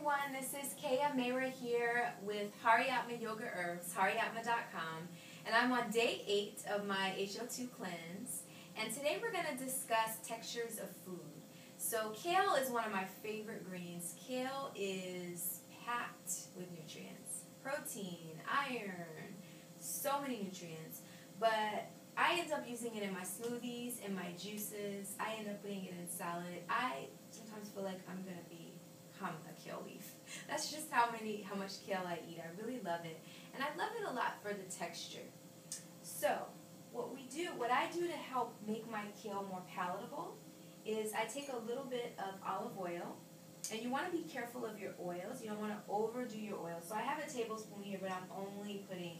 everyone, this is Keya here with Haryatma Yoga Herbs, haryatma.com, and I'm on day 8 of my HO2 Cleanse, and today we're going to discuss textures of food. So kale is one of my favorite greens. Kale is packed with nutrients, protein, iron, so many nutrients, but I end up using it in my smoothies, in my juices. I end up putting it in salad. I sometimes feel like I'm going to become a kale leaf. That's just how much kale I eat. I really love it. And I love it a lot for the texture. So what I do to help make my kale more palatable is I take a little bit of olive oil. And you want to be careful of your oils. You don't want to overdo your oil. So I have a tablespoon here, but I'm only putting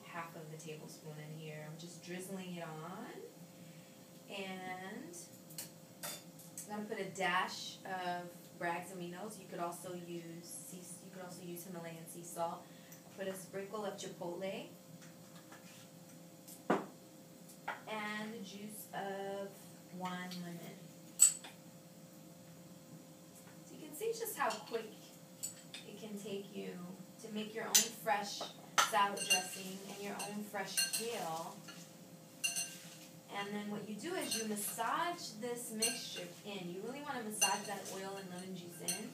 half of the tablespoon in here. I'm just drizzling it on. And I'm going to put a dash of Bragg's aminos. You could also use Himalayan sea salt. Put a sprinkle of chipotle and the juice of 1 lemon. So you can see just how quick it can take you to make your own fresh salad dressing and your own fresh kale. And then what you do is you massage this mixture in. You really want to massage that oil and lemon juice in.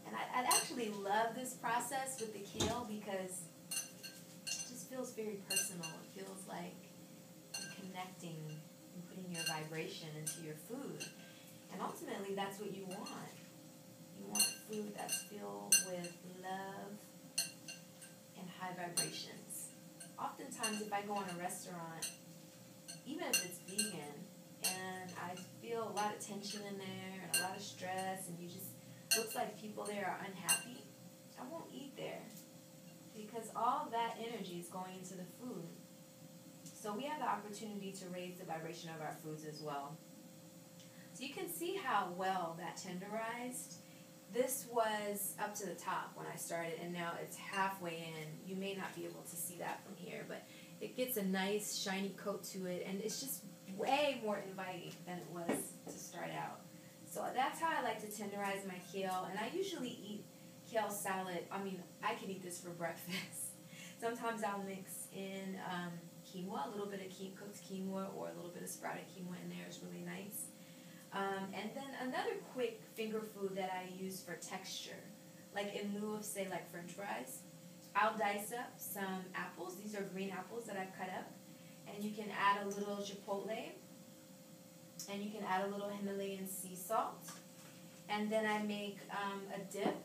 And I actually love this process with the kale because it just feels very personal. It feels like you're connecting and putting your vibration into your food. And ultimately, that's what you want. You want food that's filled with love and high vibrations. Oftentimes, if I go in a restaurant, even if it's vegan, and I feel a lot of tension in there and a lot of stress, and you just looks like people there are unhappy, I won't eat there because all that energy is going into the food. So we have the opportunity to raise the vibration of our foods as well. So you can see how well that tenderized. This was up to the top when I started, and now it's halfway in. You may not be able to see that from here, but it gets a nice shiny coat to it, and it's just way more inviting than it was to start out. So that's how I like to tenderize my kale, and I usually eat kale salad. I could eat this for breakfast. Sometimes I'll mix in quinoa, a little bit of cooked quinoa or a little bit of sprouted quinoa in there is really nice. And then another quick finger food that I use for texture, like in lieu of, say, like French fries, I'll dice up some apples. These are green apples that I've cut up. And you can add a little chipotle. And you can add a little Himalayan sea salt. And then I make a dip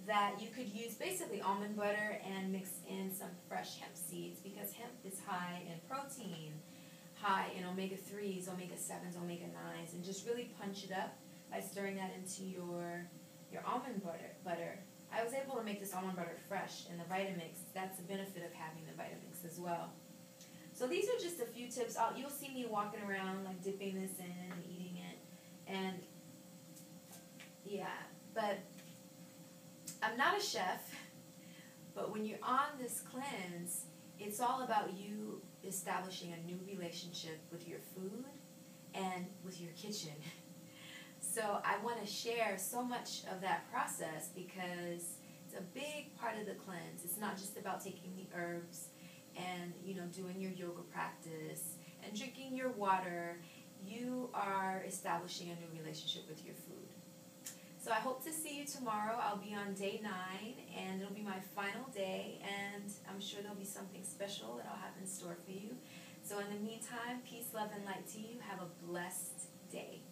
that you could use basically almond butter and mix in some fresh hemp seeds, because hemp is high in protein, high in omega-3s, omega-7s, omega-9s, and just really punch it up by stirring that into your almond butter. I was able to make this almond butter fresh in the Vitamix. That's the benefit of having the Vitamix as well. So these are just a few tips. You'll see me walking around like dipping this in and eating it. And yeah, but I'm not a chef. But when you're on this cleanse, it's all about you establishing a new relationship with your food and with your kitchen. So I want to share so much of that process because it's a big part of the cleanse. It's not just about taking the herbs and, doing your yoga practice and drinking your water. You are establishing a new relationship with your food. So I hope to see you tomorrow. I'll be on day 9, and it'll be my final day, and I'm sure there'll be something special that I'll have in store for you. So in the meantime, peace, love, and light to you. Have a blessed day.